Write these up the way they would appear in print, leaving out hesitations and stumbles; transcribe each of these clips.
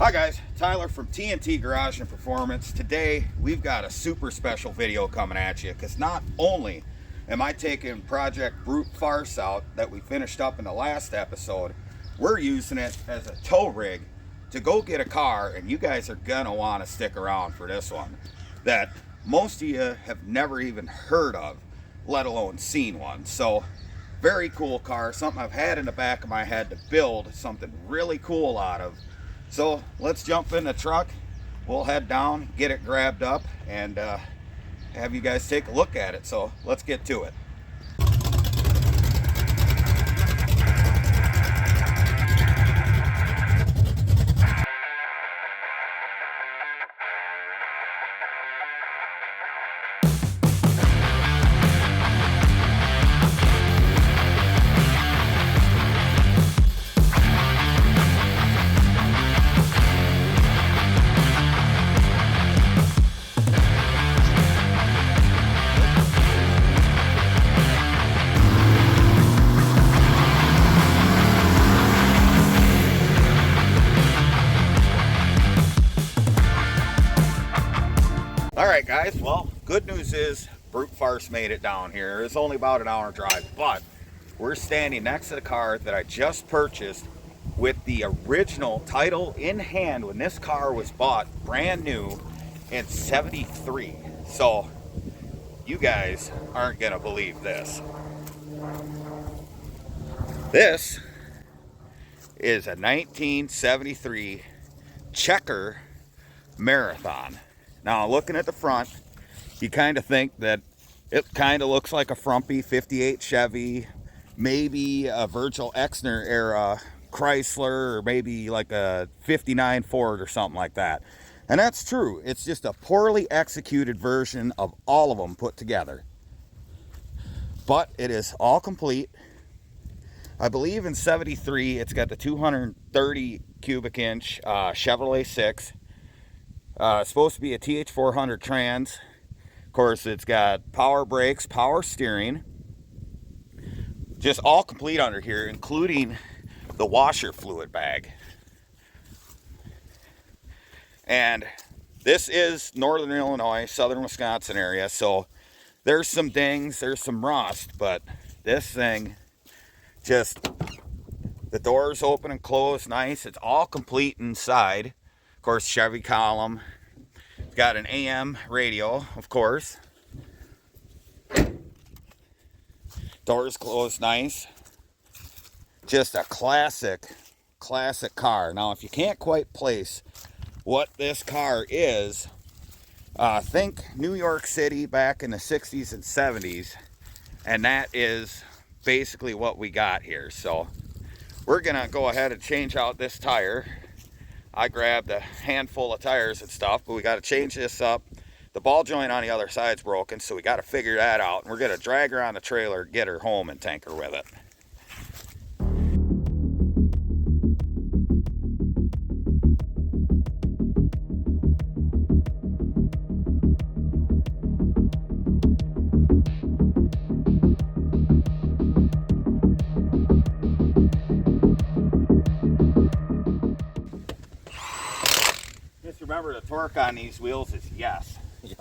Hi guys, Tyler from T.N.T. Garage and Performance. Today we've got a super special video coming at you because not only am I taking Project Brute Farce out that we finished up in the last episode, we're using it as a tow rig to go get a car, and you guys are gonna want to stick around for this one that most of you have never even heard of, let alone seen one. So very cool car, something I've had in the back of my head to build something really cool out of. So let's jump in the truck, we'll head down, get it grabbed up, and have you guys take a look at it. So let's get to it. Alright guys, well, good news is Brute Farce made it down here. It's only about an hour drive, but we're standing next to the car that I just purchased with the original title in hand when this car was bought brand new in '73. So you guys aren't gonna believe this. This is a 1973 Checker Marathon. Now, looking at the front, you kind of think that it kind of looks like a frumpy 58 Chevy, maybe a Virgil Exner era Chrysler, or maybe like a 59 Ford or something like that. And that's true. It's just a poorly executed version of all of them put together. But it is all complete. I believe in '73, it's got the 230 cubic inch Chevrolet 6. It's supposed to be a TH400 trans. Of course, it's got power brakes, power steering. Just all complete under here, including the washer fluid bag. And this is Northern Illinois, Southern Wisconsin area, so there's some dings, there's some rust, but this thing just, the doors open and close nice. It's all complete inside. Of course, Chevy column. It's got an AM radio, of course. Doors closed nice. Just a classic car. Now, if you can't quite place what this car is, think New York City back in the 60s and 70s, and that is basically what we got here. So we're gonna go ahead and change out this tire. I grabbed a handful of tires and stuff, but we got to change this up. The ball joint on the other side's broken, so we got to figure that out. And we're going to drag her on the trailer, get her home, and tank her with it. Remember, the torque on these wheels is yes. Yeah.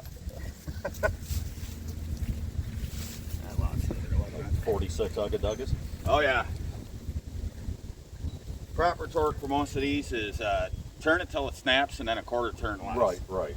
46 Ugga-Duggas. Oh yeah. Proper torque for most of these is turn it till it snaps and then a quarter turn less. Right.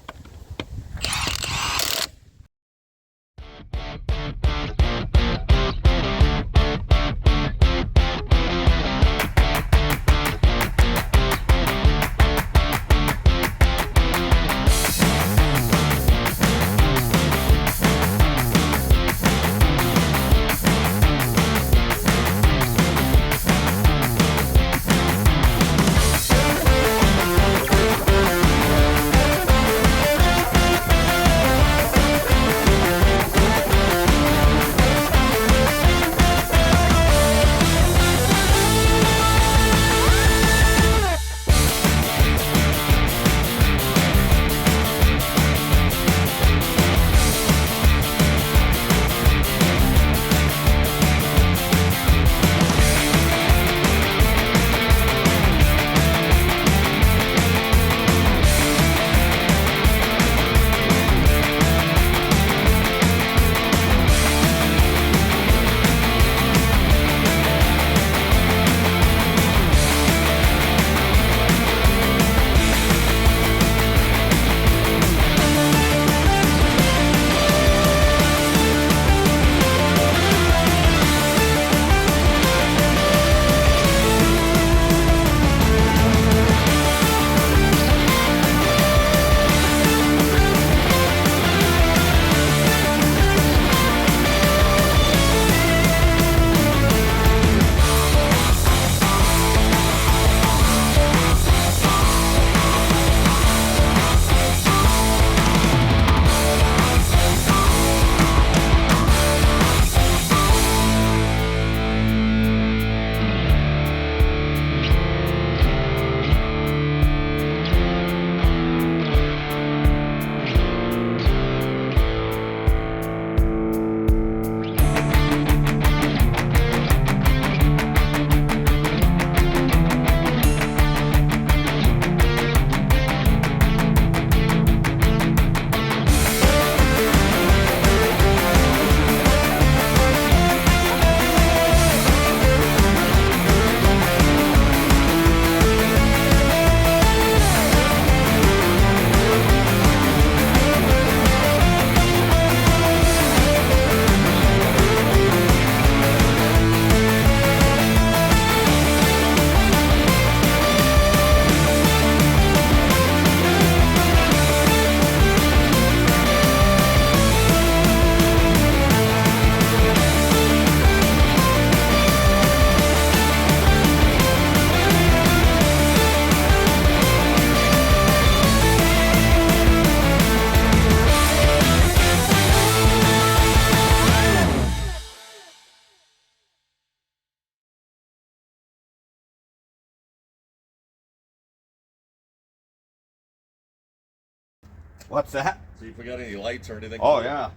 What's that? See if we got any lights or anything. Oh, yeah.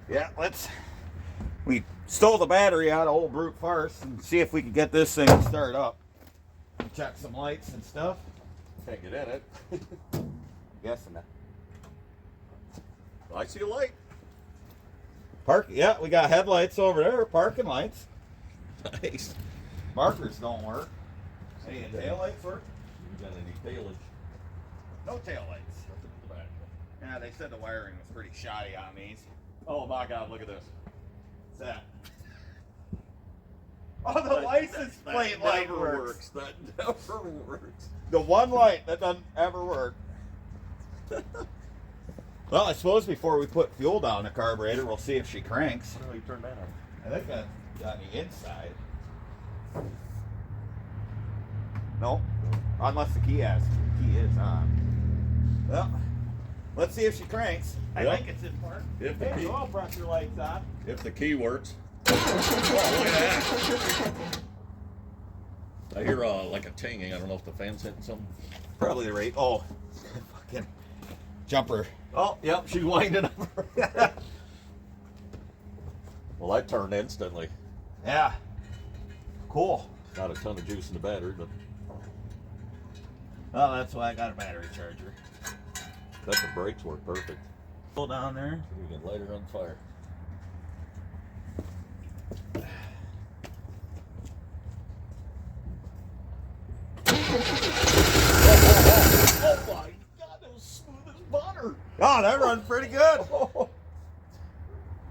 Yeah, we stole the battery out of old brute first and see if we can get this thing to start up. Check some lights and stuff. Can't get in it. Guessing that. I see a light. Yeah, we got headlights over there, parking lights. Nice. Markers don't work. Any tail lights work? You got any tailage? No tail lights. Nothing in the back. Yeah, they said the wiring was pretty shoddy on these. Oh my God! Look at this. What's that? Oh, the license plate light never works. That never works. The one light that doesn't ever work. Well, I suppose before we put fuel down the carburetor, we'll see if she cranks. How do you turn that on? I think that's on the inside. No, unless the key is on. Well, let's see if she cranks. I think it's in park. If the key, oil pressure light's on. if the key works. Oh, look at that. I hear like a tinging. I don't know if the fan's hitting something. Probably the rate. Oh, fucking jumper. Oh, yep, she's winding up. Well, I turned instantly. Yeah. Cool. Not a ton of juice in the battery, but Well, that's why I got a battery charger. that the brakes work perfect. Pull down there. We can light her on fire. Oh my God, that was smooth as butter. Oh, that runs pretty good.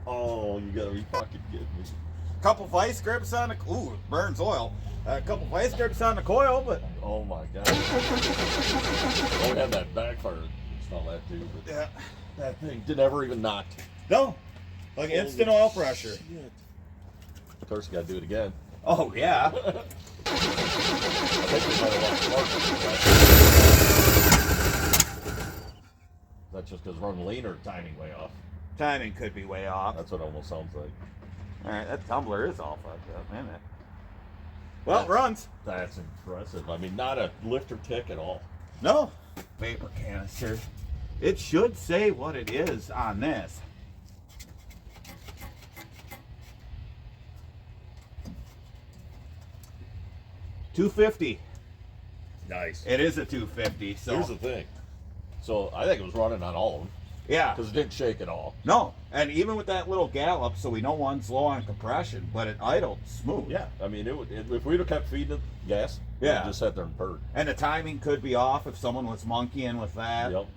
Oh, you gotta be fucking kidding me. Couple vice grips on the. Ooh, it burns oil. A couple vice grips on the coil, but Oh my God. Don't have that backfire. It's not that too, but yeah. that thing did never even knock. No, like instant oil pressure. Shit. Of course, you gotta do it again. Oh yeah. I think we might have lost margin. That's just because running leaner, timing way off. Timing could be way off. That's what it almost sounds like. All right, that tumbler is all fucked up, isn't it? Well, it runs. That's impressive. I mean, not a lift or tick at all. No. Vapor canister. It should say what it is on this. $250. Nice. It is a 250. So Here's the thing. So I think it was running on all of them yeah. because it didn't shake at all. No, and even with that little gallop, so we know one's low on compression, but it idled smooth. Yeah, I mean, if we'd have kept feeding it gas, Yeah. it would just sat there and purred. And the timing could be off if someone was monkeying with that. Yep.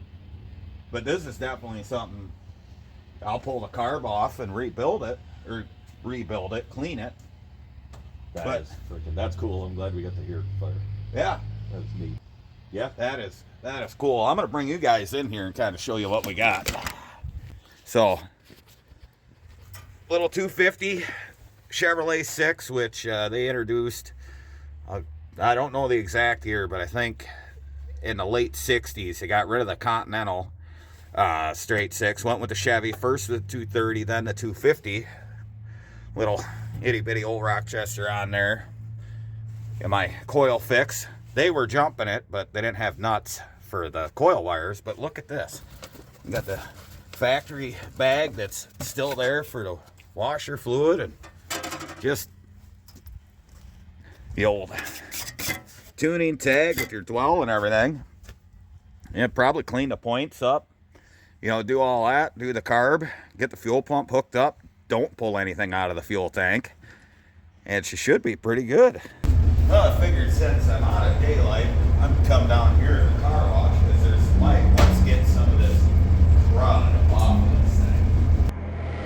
But this is definitely something. I'll pull the carb off and rebuild it, clean it. That's cool. I'm glad we got to hear it fire. Yeah, That's neat. yeah, that is cool. I'm gonna bring you guys in here and kind of show you what we got. So, little 250 Chevrolet 6, which they introduced. I don't know the exact year, but I think in the late 60s. They got rid of the Continental straight 6, went with the Chevy, first with the 230, then the 250. Little itty-bitty old Rochester on there. And my coil fix. They were jumping it, but they didn't have nuts for the coil wires. But look at this. We got the factory bag that's still there for the washer fluid, and just the old tuning tag with your dwell and everything. Yeah, probably clean the points up. You know, do all that, do the carb, get the fuel pump hooked up, don't pull anything out of the fuel tank, and she should be pretty good. Well, I figured since I'm out of daylight, I'm gonna come down here to the car wash because there's some light. Let's get some of this rod off of this thing.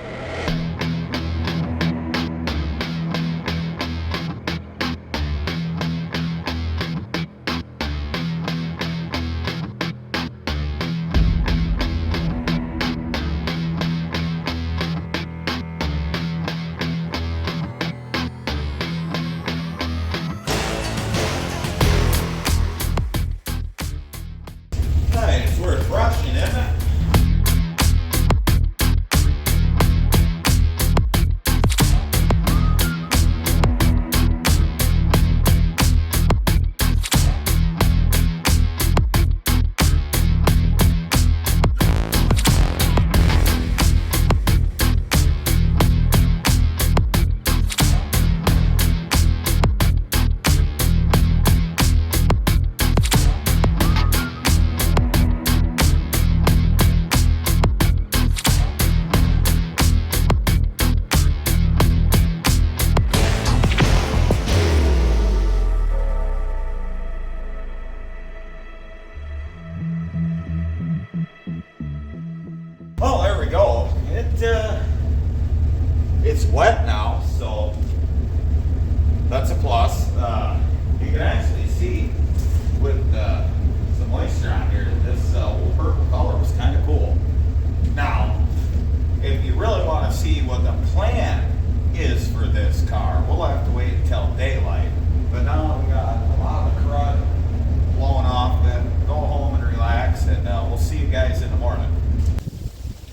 it's wet now, so that's a plus. You can actually see with some moisture on here that this old purple color was kind of cool. Now, if you really want to see what the plan is for this car, we'll have to wait until daylight. But now we got a lot of crud blowing off, then go home and relax, and we'll see you guys in the morning.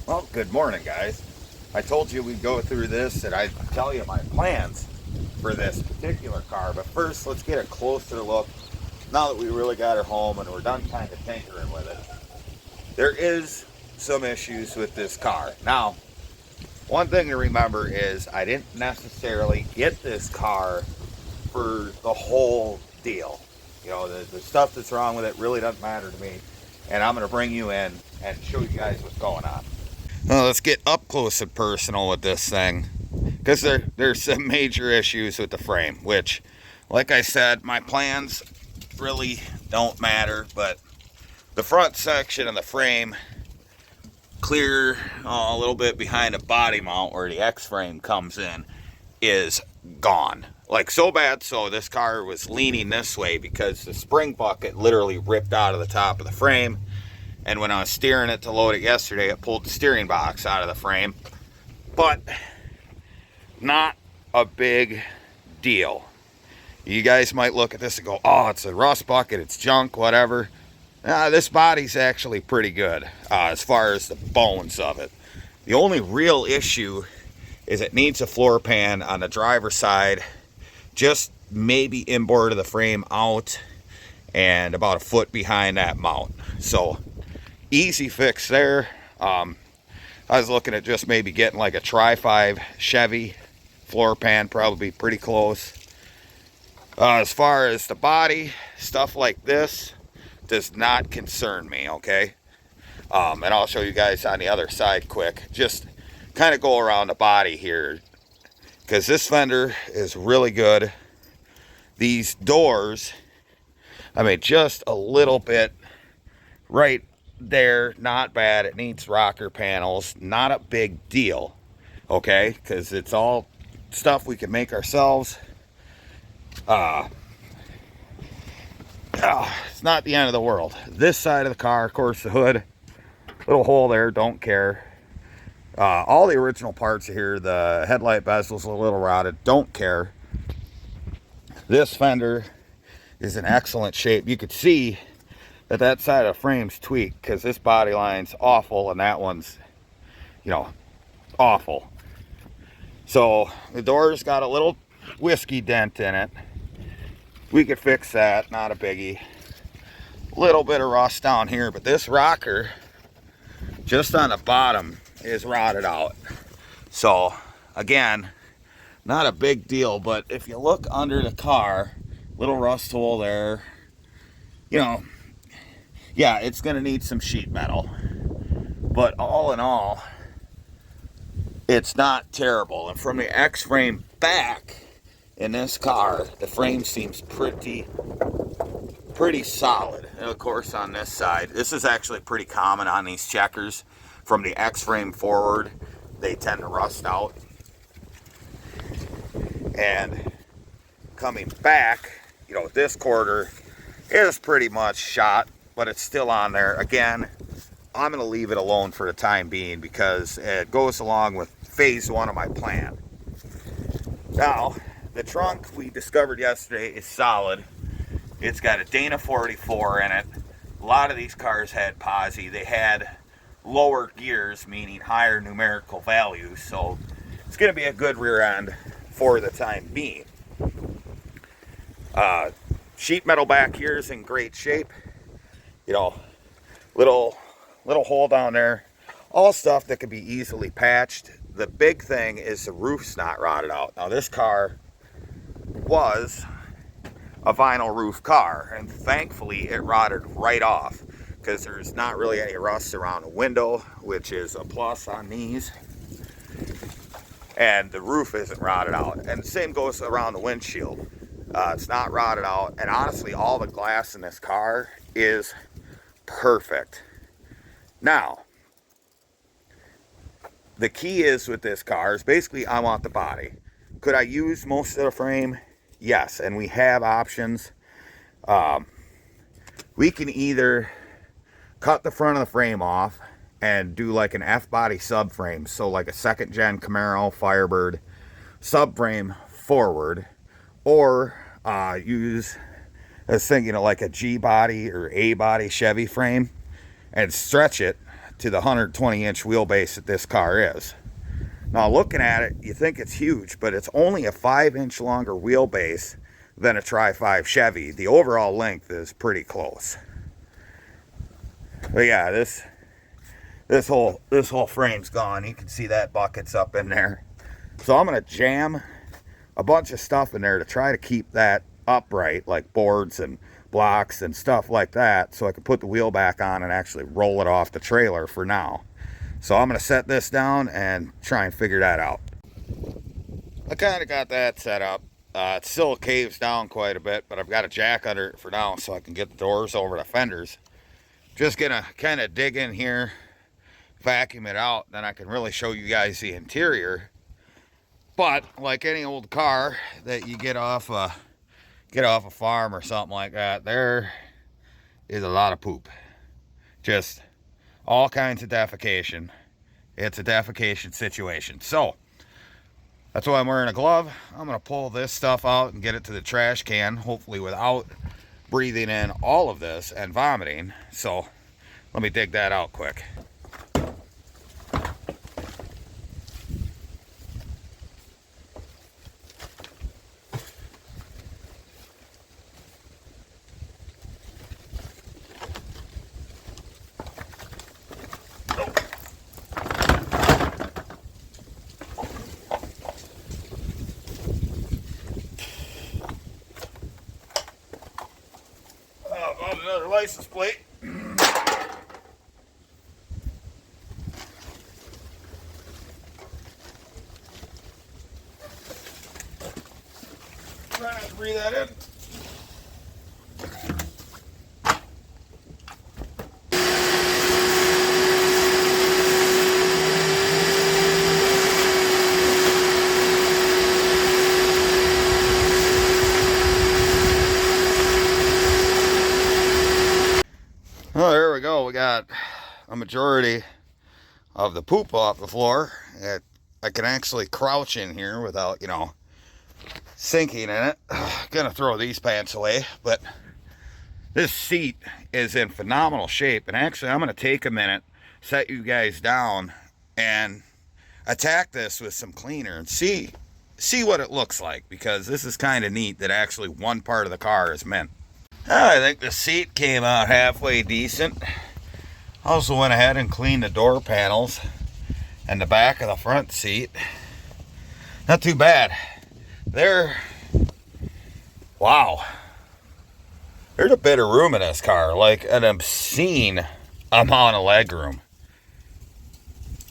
Well, good morning, guys. I told you we'd go through this and I'd tell you my plans for this particular car, but first let's get a closer look now that we really got her home and we're done kind of tinkering with it. There is some issues with this car. Now, one thing to remember is I didn't necessarily get this car for the whole deal. You know, the stuff that's wrong with it really doesn't matter to me, and I'm going to bring you in and show you guys what's going on. Well, let's get up close and personal with this thing, because there's some major issues with the frame, which, like I said, my plans really don't matter, but the front section of the frame, clear a little bit behind the body mount where the X-frame comes in, is gone. Like, so bad so this car was leaning this way because the spring bucket literally ripped out of the top of the frame. And when I was steering it to load it yesterday, it pulled the steering box out of the frame. But not a big deal. You guys might look at this and go, oh, it's a rust bucket, it's junk, whatever. This body's actually pretty good as far as the bones of it. The only real issue is it needs a floor pan on the driver's side, just maybe inboard of the frame out and about a foot behind that mount. So easy fix there. I was looking at just maybe getting like a Tri-5 Chevy floor pan, probably pretty close. As far as the body, stuff like this does not concern me, okay? And I'll show you guys on the other side quick. Just kind of go around the body here, because this fender is really good. These doors, I mean, just a little bit right there, not bad. It needs rocker panels, not a big deal, okay? Because it's all stuff we can make ourselves. It's not the end of the world. This side of the car, of course, the hood, little hole there, don't care. All the original parts are here. The headlight bezel's a little rotted, don't care. This fender is in excellent shape. You could see that that side of the frame's tweaked because this body line's awful and that one's, you know, awful. So the door's got a little whiskey dent in it. We could fix that, not a biggie. Little bit of rust down here, but this rocker just on the bottom is rotted out. So again, not a big deal, but if you look under the car, little rust hole there, you know, yeah, it's gonna need some sheet metal, but all in all, it's not terrible. And from the X-frame back in this car, the frame seems pretty solid. And of course on this side, this is actually pretty common on these checkers. From the X-frame forward, they tend to rust out. And coming back, you know, this quarter is pretty much shot, but it's still on there. Again, I'm going to leave it alone for the time being because it goes along with phase one of my plan. Now, the trunk we discovered yesterday is solid. It's got a Dana 44 in it. A lot of these cars had posi. They had lower gears, meaning higher numerical values, so it's going to be a good rear end for the time being. Sheet metal back here is in great shape. You know, little hole down there. All stuff that can be easily patched. The big thing is the roof's not rotted out. Now this car was a vinyl roof car, and thankfully it rotted right off because there's not really any rust around the window, which is a plus on these. And the roof isn't rotted out, and the same goes around the windshield. It's not rotted out, and honestly all the glass in this car is perfect. Now the key is with this car is basically I want the body. Could I use most of the frame? Yes, and we have options. We can either cut the front of the frame off and do like an F-body subframe, so like a second gen Camaro Firebird subframe forward, or use, I was thinking of like a G-body or A-body Chevy frame and stretch it to the 120-inch wheelbase that this car is. Now looking at it, you think it's huge, but it's only a 5-inch longer wheelbase than a Tri-5 Chevy. The overall length is pretty close. But yeah, this whole frame's gone. You can see that bucket's up in there. So I'm gonna jam a bunch of stuff in there to try to keep that upright, like boards and blocks and stuff like that, so I can put the wheel back on and actually roll it off the trailer for now. So I'm gonna set this down and try and figure that out. I kind of got that set up. It still caves down quite a bit, but I've got a jack under it for now so I can get the doors over the fenders. Just gonna kind of dig in here, vacuum it out, then I can really show you guys the interior. But like any old car that you get off a farm or something like that, there is a lot of poop. Just all kinds of defecation. It's a defecation situation. So that's why I'm wearing a glove. I'm gonna pull this stuff out and get it to the trash can, hopefully without breathing in all of this and vomiting. So let me dig that out quick. Another license plate. Try not to breathe that in. Oh, there we go. We got a majority of the poop off the floor. I can actually crouch in here without, you know, sinking in it. Gonna throw these pants away, but this seat is in phenomenal shape. And actually, I'm gonna take a minute, set you guys down, and attack this with some cleaner and see what it looks like, because this is kind of neat that actually one part of the car is mint. I think the seat came out halfway decent. Also went ahead and cleaned the door panels and the back of the front seat. Not too bad. Wow. There's a bit of room in this car, like an obscene amount of leg room.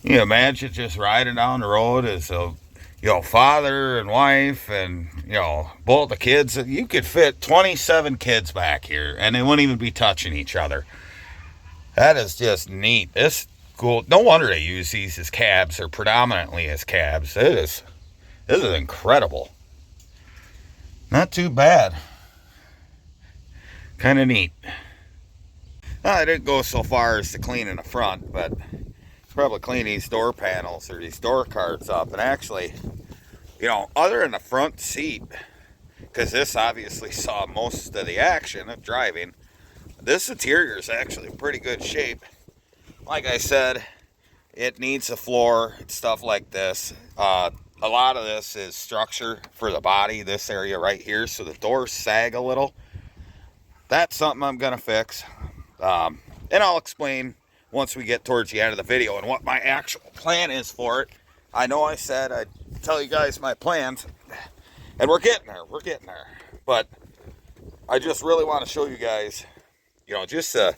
You imagine just riding down the road as a father and wife and, both the kids. You could fit 27 kids back here and they wouldn't even be touching each other. That is just neat. This cool. No wonder they use these as cabs, or predominantly as cabs. This is incredible. Not too bad. Kind of neat. I didn't go so far as to clean in the front, but probably clean these door panels or these door cards up. And actually, other than the front seat, because this obviously saw most of the action of driving, this interior is actually in pretty good shape. Like I said, it needs a floor and stuff like this. A lot of this is structure for the body, this area right here, so the doors sag a little. That's something I'm gonna fix, and I'll explain once we get towards the end of the video and what my actual plan is for it. I know I said I'd tell you guys my plans, and we're getting there, but I just really want to show you guys, just the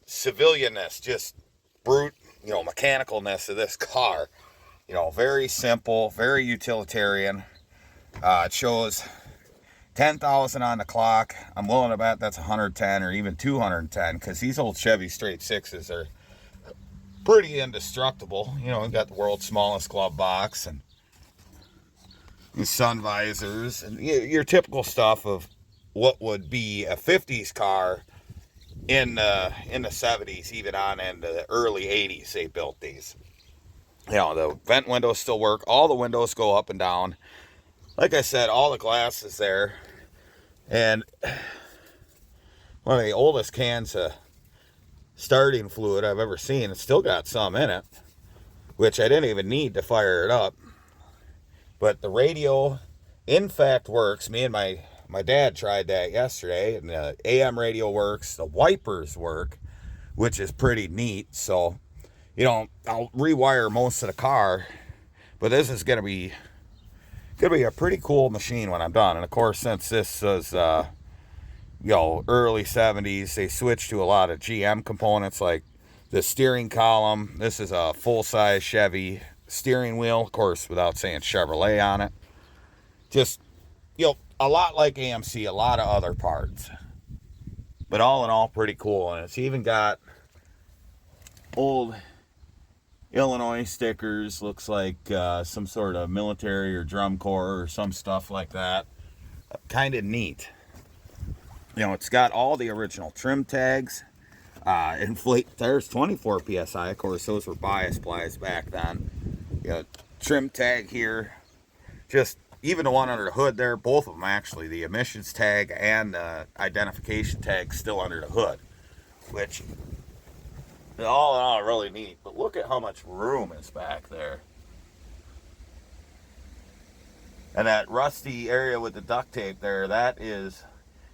civilianness, just brute, mechanicalness of this car. Very simple, very utilitarian. It shows 10,000 on the clock. I'm willing to bet that's 110 or even 210, because these old Chevy straight sixes are pretty indestructible. You know, we got the world's smallest glove box and sun visors and your typical stuff of what would be a 50s car in the 70s, even on into the early 80s. They built these. You know, the vent windows still work. All the windows go up and down. Like I said, all the glass is there. And one of the oldest cans of starting fluid I've ever seen. It's still got some in it, which I didn't even need to fire it up. But the radio, in fact, works. Me and my dad tried that yesterday, and the AM radio works. The wipers work, which is pretty neat. So, you know, I'll rewire most of the car, but this is gonna be a pretty cool machine when I'm done. And of course, since this was you know, early 70s, they switched to a lot of GM components like the steering column. This is a full-size Chevy steering wheel, of course, without saying Chevrolet on it. Just, you know, a lot like AMC, a lot of other parts. But all in all, pretty cool. And it's even got old Illinois stickers. Looks like some sort of military or drum corps or some stuff like that. Kind of neat. You know, it's got all the original trim tags. Inflate tires, 24 psi. Of course, those were bias plies back then. You know, trim tag here. Just even the one under the hood there, both of them actually, the emissions tag and the identification tag still under the hood, which all in all really neat. But look at how much room is back there. And that rusty area with the duct tape there, that is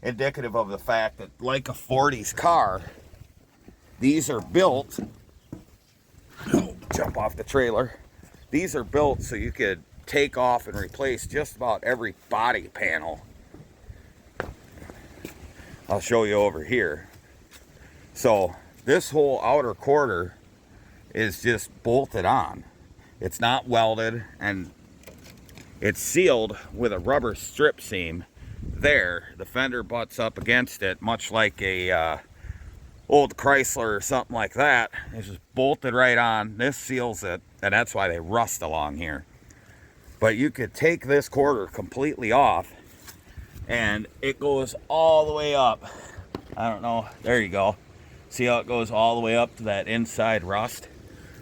indicative of the fact that, like a 40s car, these are built, jump off the trailer, these are built so you could take off and replace just about every body panel. I'll show you over here. So this whole outer quarter is just bolted on. It's not welded, and it's sealed with a rubber strip seam. There, the fender butts up against it, much like a old Chrysler or something like that. It's just bolted right on. This seals it, and that's why they rust along here. But you could take this quarter completely off, and it goes all the way up. I don't know. There you go. See how it goes all the way up to that inside rust?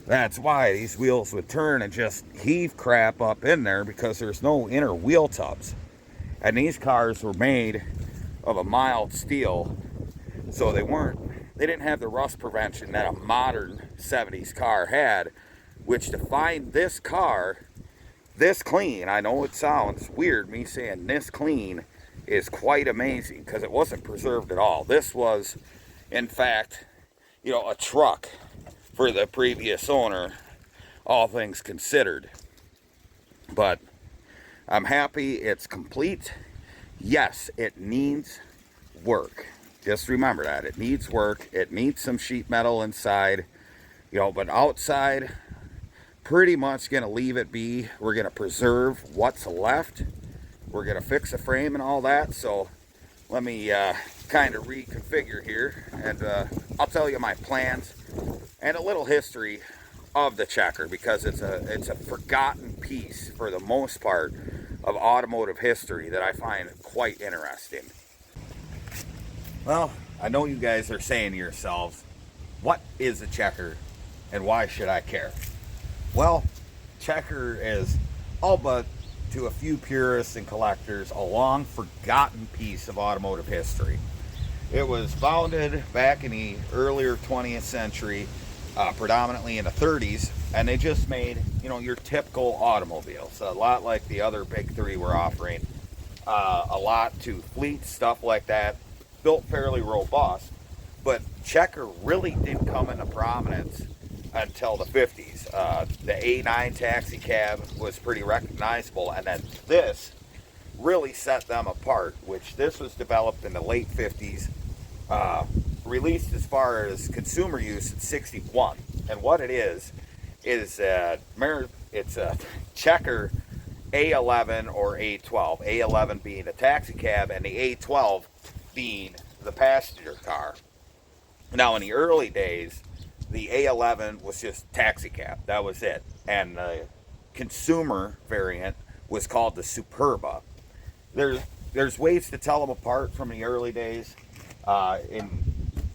That's why these wheels would turn and just heave crap up in there, because there's no inner wheel tubs. And these cars were made of a mild steel, so they didn't have the rust prevention that a modern 70s car had, which to find this car this clean, I know it sounds weird me saying this clean, is quite amazing, because it wasn't preserved at all. This was, in fact, you know, a truck for the previous owner, all things considered. But I'm happy it's complete. Yes, it needs work. Just remember that. It needs work. It needs some sheet metal inside. You know, but outside, pretty much going to leave it be. We're going to preserve what's left. We're going to fix the frame and all that. So let me kind of reconfigure here. And I'll tell you my plans and a little history of the Checker, because it's a forgotten piece for the most part of automotive history that I find quite interesting. Well, I know you guys are saying to yourselves, what is a Checker and why should I care? Well, Checker is all but, to a few purists and collectors, a long forgotten piece of automotive history. It was founded back in the earlier 20th century, predominantly in the 30s, and they just made, you know, your typical automobiles, a lot like the other big three were offering, a lot to fleet, stuff like that, built fairly robust. But Checker really didn't come into prominence until the 50s. The A9 taxi cab was pretty recognizable, and then this really set them apart, which this was developed in the late 50s, released as far as consumer use in 61. And what it is it's a Checker A11 or A12, A11 being the taxi cab and the A12 being the passenger car. Now in the early days, the A11 was just taxi cab. That was it. And the consumer variant was called the Superba. There's ways to tell them apart from the early days. In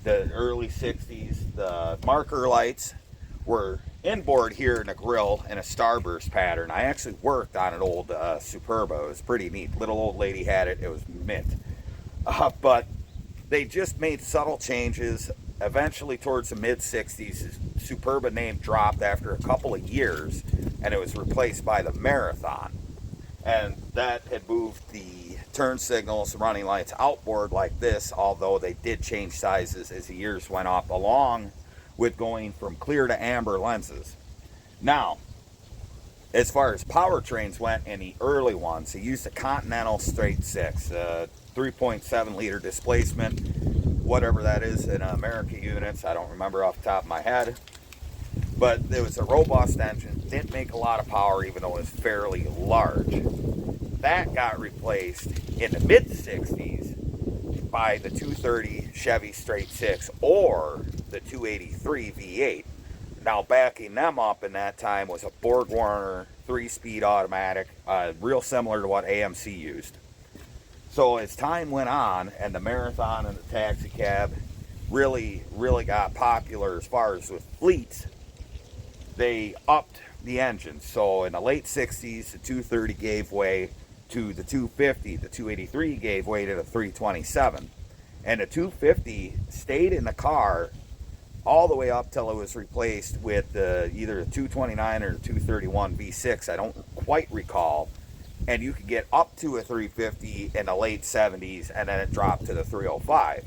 the early 60s, the marker lights were inboard here in the grill in a starburst pattern. I actually worked on an old Superba. It was pretty neat. Little old lady had it. It was mint. But they just made subtle changes. Eventually, towards the mid-60s, Superba name dropped after a couple of years, and it was replaced by the Marathon. And that had moved the turn signals, running lights outboard like this, although they did change sizes as the years went up, along with going from clear to amber lenses. Now, as far as powertrains went in the early ones, they used a Continental straight six, 3.7 liter displacement, whatever that is in American units. I don't remember off the top of my head. But it was a robust engine, didn't make a lot of power even though it was fairly large. That got replaced in the mid-60s by the 230 Chevy straight six or the 283 V8. Now backing them up in that time was a Borg-Warner 3-speed automatic, real similar to what AMC used. So as time went on and the Marathon and the taxi cab really got popular as far as with fleets, they upped the engines. So in the late 60s, the 230 gave way to the 250. The 283 gave way to the 327. And the 250 stayed in the car all the way up till it was replaced with either the 229 or the 231 V6. I don't quite recall. And you could get up to a 350 in the late 70s, and then it dropped to the 305.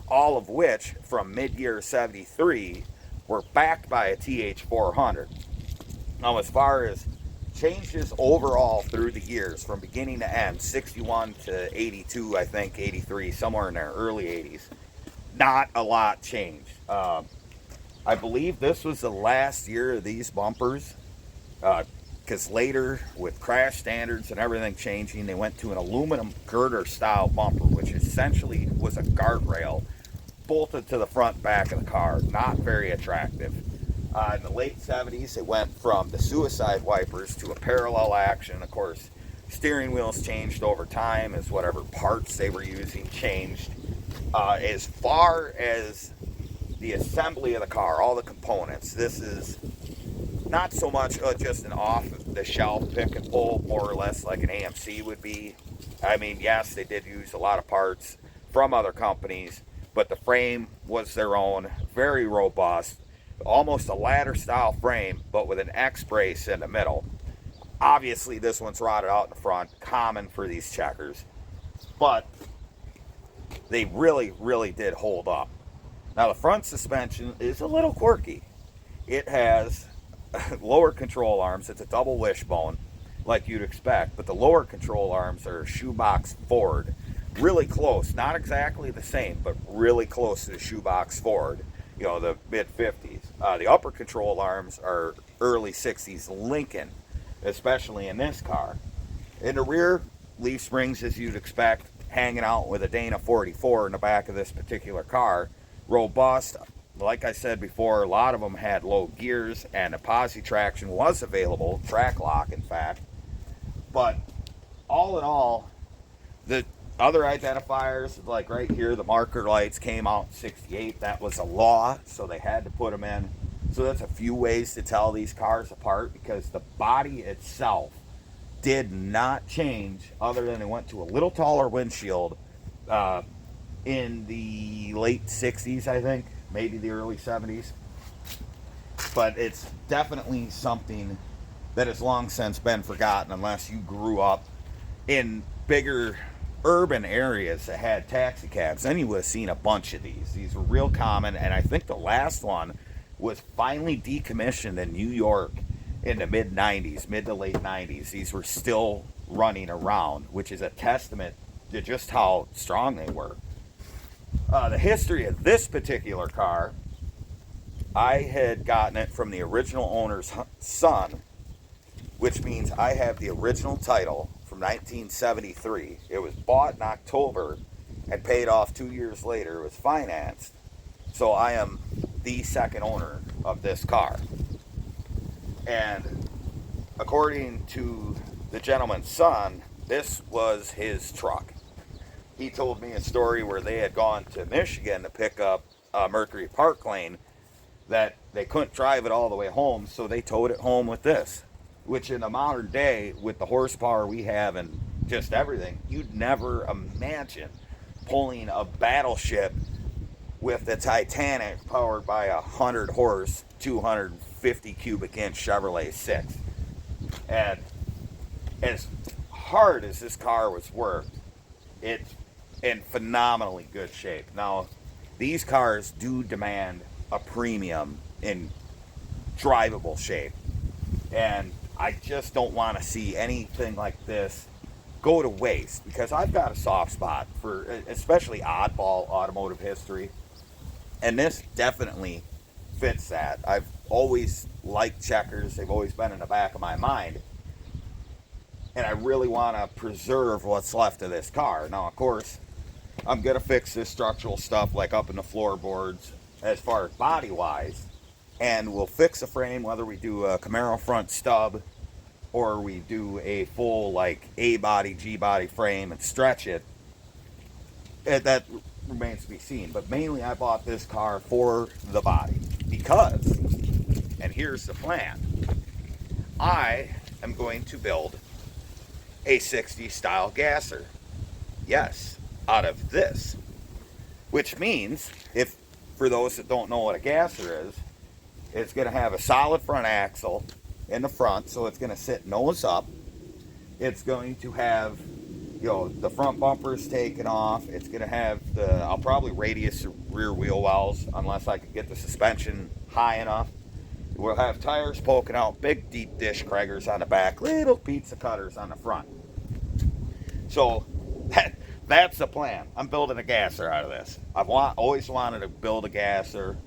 All of which, from mid-year 73, were backed by a TH400. Now, as far as changes overall through the years, from beginning to end, 61 to 82, I think, 83, somewhere in there, early 80s, not a lot changed. I believe this was the last year of these bumpers, because later, with crash standards and everything changing, they went to an aluminum girder-style bumper, which essentially was a guardrail bolted to the front and back of the car. Not very attractive. In the late 70s, it went from the suicide wipers to a parallel action. Of course, steering wheels changed over time as whatever parts they were using changed. As far as the assembly of the car, all the components, this is not so much just an off-the-shelf pick and pull, more or less like an AMC would be. I mean, yes, they did use a lot of parts from other companies, but the frame was their own, very robust, almost a ladder-style frame, but with an X-brace in the middle. Obviously, this one's rotted out in the front, common for these checkers, but they really did hold up. Now, the front suspension is a little quirky. It has lower control arms. It's a double wishbone, like you'd expect, but the lower control arms are shoebox forward. Really close, not exactly the same, but really close to the shoebox forward, you know, the mid-50s. The upper control arms are early 60s Lincoln, especially in this car. In the rear, leaf springs, as you'd expect, hanging out with a Dana 44 in the back of this particular car. Robust. Like I said before, a lot of them had low gears, and a posi traction was available, track lock in fact. But all in all, the other identifiers, like right here, the marker lights came out in 68. That was a law, so they had to put them in. So that's a few ways to tell these cars apart, because the body itself did not change other than it went to a little taller windshield in the late 60s, I think, maybe the early 70s. But it's definitely something that has long since been forgotten, unless you grew up in bigger urban areas that had taxi cabs. Then you would have seen a bunch of these. These were real common, and I think the last one was finally decommissioned in New York in the mid to late 90s. These were still running around, which is a testament to just how strong they were. The history of this particular car, I had gotten it from the original owner's son, which means I have the original title from 1973. It was bought in October and paid off 2 years later. It was financed. So I am the second owner of this car. And according to the gentleman's son, this was his truck. He told me a story where they had gone to Michigan to pick up Mercury Park Lane, that they couldn't drive it all the way home, so they towed it home with this. Which in the modern day, with the horsepower we have and just everything, you'd never imagine pulling a battleship with the Titanic powered by a 100 horse, 250 cubic inch Chevrolet 6. And as hard as this car was worked, it's in phenomenally good shape. Now, these cars do demand a premium in drivable shape. And I just don't want to see anything like this go to waste, because I've got a soft spot for especially oddball automotive history. And this definitely fits that. I've always liked checkers. They've always been in the back of my mind. And I really want to preserve what's left of this car. Now, of course, I'm going to fix this structural stuff like up in the floorboards as far as body-wise. And we'll fix the frame, whether we do a Camaro front stub or we do a full like A-body, G-body frame and stretch it. That remains to be seen. But mainly I bought this car for the body because, and here's the plan, I am going to build a 60s style gasser. Yes, out of this. Which means, if for those that don't know what a gasser is, it's going to have a solid front axle in the front, so it's going to sit nose up. It's going to have, the front bumpers taken off. It's going to have I'll probably radius the rear wheel wells unless I could get the suspension high enough. We'll have tires poking out, big deep dish Kraggers on the back, little pizza cutters on the front. So that's the plan. I'm building a gasser out of this. I've always wanted to build a gasser,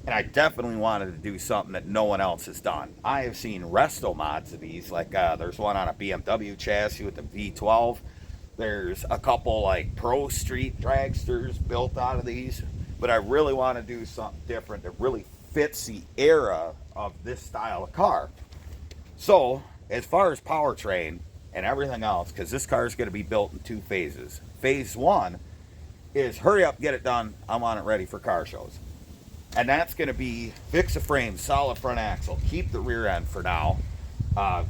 and I definitely wanted to do something that no one else has done. I have seen resto mods of these, like there's one on a BMW chassis with the V12. There's a couple like pro street dragsters built out of these, but I really want to do something different that really fits the era of this style of car. So, as far as powertrain and everything else, because this car is going to be built in 2 phases. Phase 1 is hurry up, get it done, I want it ready for car shows. And that's going to be fix the frame, solid front axle, keep the rear end for now,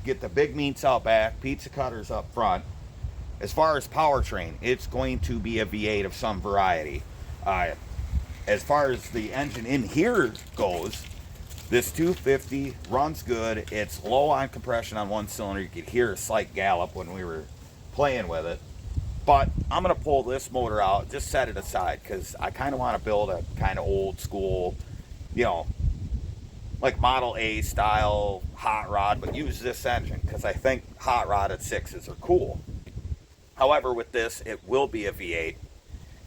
get the big meats out back, pizza cutters up front. As far as powertrain, it's going to be a V8 of some variety. As far as the engine in here goes, this 250 runs good. It's low on compression on one cylinder. You could hear a slight gallop when we were playing with it. But I'm going to pull this motor out, just set it aside, because I kind of want to build a kind of old school, like Model A style hot rod, but use this engine, because I think hot rodded 6s are cool. However, with this, it will be a V8.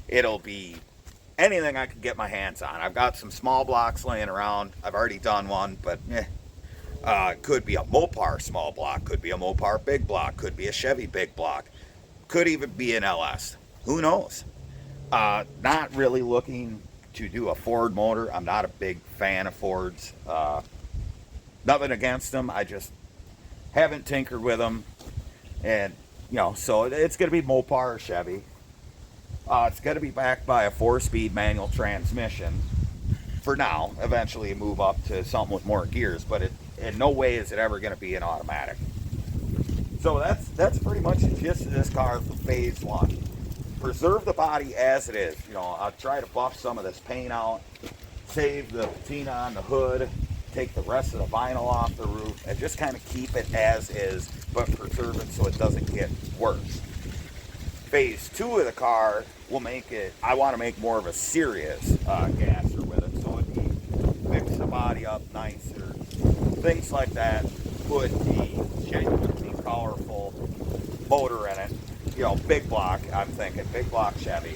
It'll be anything I can get my hands on. I've got some small blocks laying around. I've already done one, but could be a Mopar small block, could be a Mopar big block, could be a Chevy big block, could even be an LS. Who knows? Not really looking to do a Ford motor. I'm not a big fan of Fords. Nothing against them. I just haven't tinkered with them. And, so it's going to be Mopar or Chevy. It's going to be backed by a 4-speed manual transmission for now. Eventually move up to something with more gears, but in no way is it ever going to be an automatic. So that's pretty much the gist of this car for phase 1. Preserve the body as it is. I'll try to buff some of this paint out, save the patina on the hood, take the rest of the vinyl off the roof, and just kind of keep it as is, but preserve it so it doesn't get worse. Phase 2 of the car will make it, I want to make more of a serious gasser with it, so it'd mix the body up nicer, things like that. Put the genuinely powerful motor in it, big block, I'm thinking big block Chevy.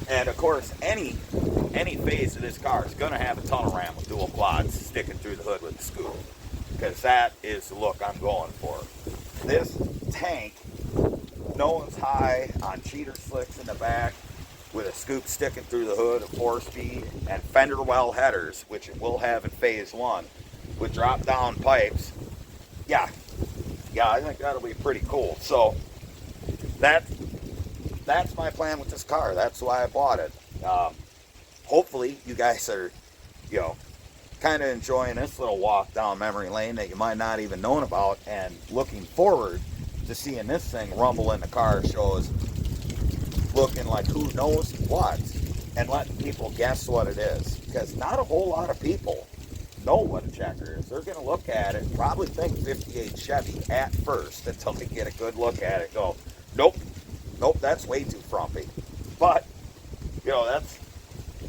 And of course, any phase of this car is going to have a tunnel ram with dual quads sticking through the hood with the scoop, because that is the look I'm going for. This tank, nose high on cheater slicks in the back, with a scoop sticking through the hood, a 4-speed, and fender well headers, which it will have in phase 1, with drop down pipes. Yeah, I think that'll be pretty cool. So that's my plan with this car. That's why I bought it. Hopefully you guys are, kind of enjoying this little walk down memory lane that you might not even known about, and looking forward to seeing this thing rumble in the car shows, looking like who knows what, and letting people guess what it is, because not a whole lot of people know what a checker is. They're going to look at it and probably think 58 Chevy at first until they get a good look at it, go, nope, that's way too frumpy. But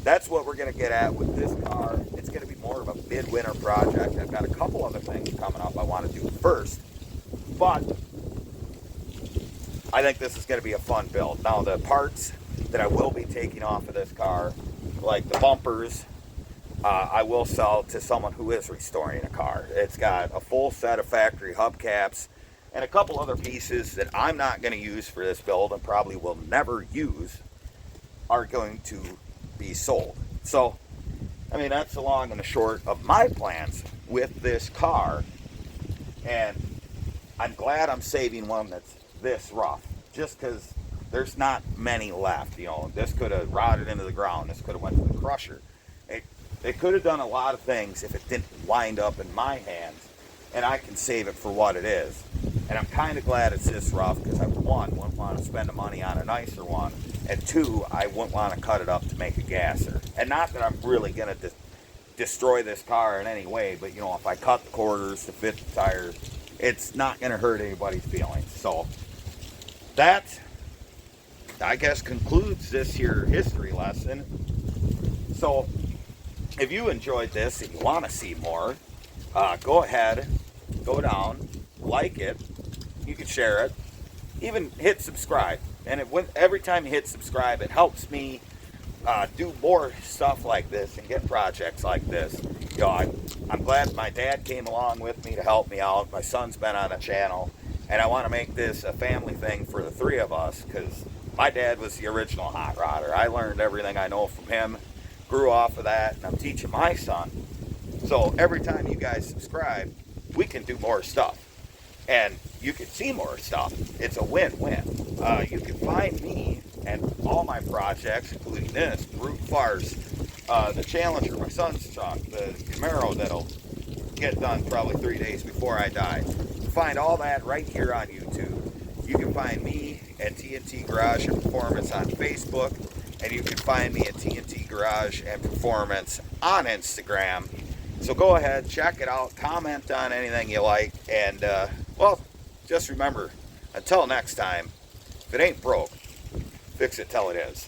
that's what we're going to get at with this car. It's going to be more of a midwinter project. I've got a couple other things coming up I want to do first, but I think this is going to be a fun build. Now, the parts that I will be taking off of this car, like the bumpers, I will sell to someone who is restoring a car. It's got a full set of factory hubcaps and a couple other pieces that I'm not going to use for this build and probably will never use are going to be sold. So, I mean, that's the long and the short of my plans with this car. And I'm glad I'm saving one that's this rough, just because there's not many left. This could have rotted into the ground. This could have went to the crusher. It could have done a lot of things if it didn't wind up in my hands, and I can save it for what it is. And I'm kind of glad it's this rough, because I, one, wouldn't want to spend the money on a nicer one, and two, I wouldn't want to cut it up to make a gasser. And not that I'm really going to destroy this car in any way, but if I cut the quarters to fit the tires, it's not going to hurt anybody's feelings. So that, I guess, concludes this here history lesson. So if you enjoyed this and you want to see more, go ahead, go down, like it. You can share it, even hit subscribe. And every time you hit subscribe, it helps me do more stuff like this and get projects like this. I'm glad my dad came along with me to help me out. My son's been on a channel, and I want to make this a family thing for the three of us, because my dad was the original hot rodder. I learned everything I know from him, grew off of that, and I'm teaching my son. So every time you guys subscribe, we can do more stuff, and you can see more stuff. It's a win-win. You can find me and all my projects, including this, Brute Farce, the Challenger, my son's truck, the Camaro that'll get done probably 3 days before I die. You find all that right here on YouTube. You can find me at T.N.T. Garage and Performance on Facebook, and you can find me at T.N.T. Garage and Performance on Instagram. So go ahead, check it out, comment on anything you like, and, just remember, until next time, if it ain't broke, fix it till it is.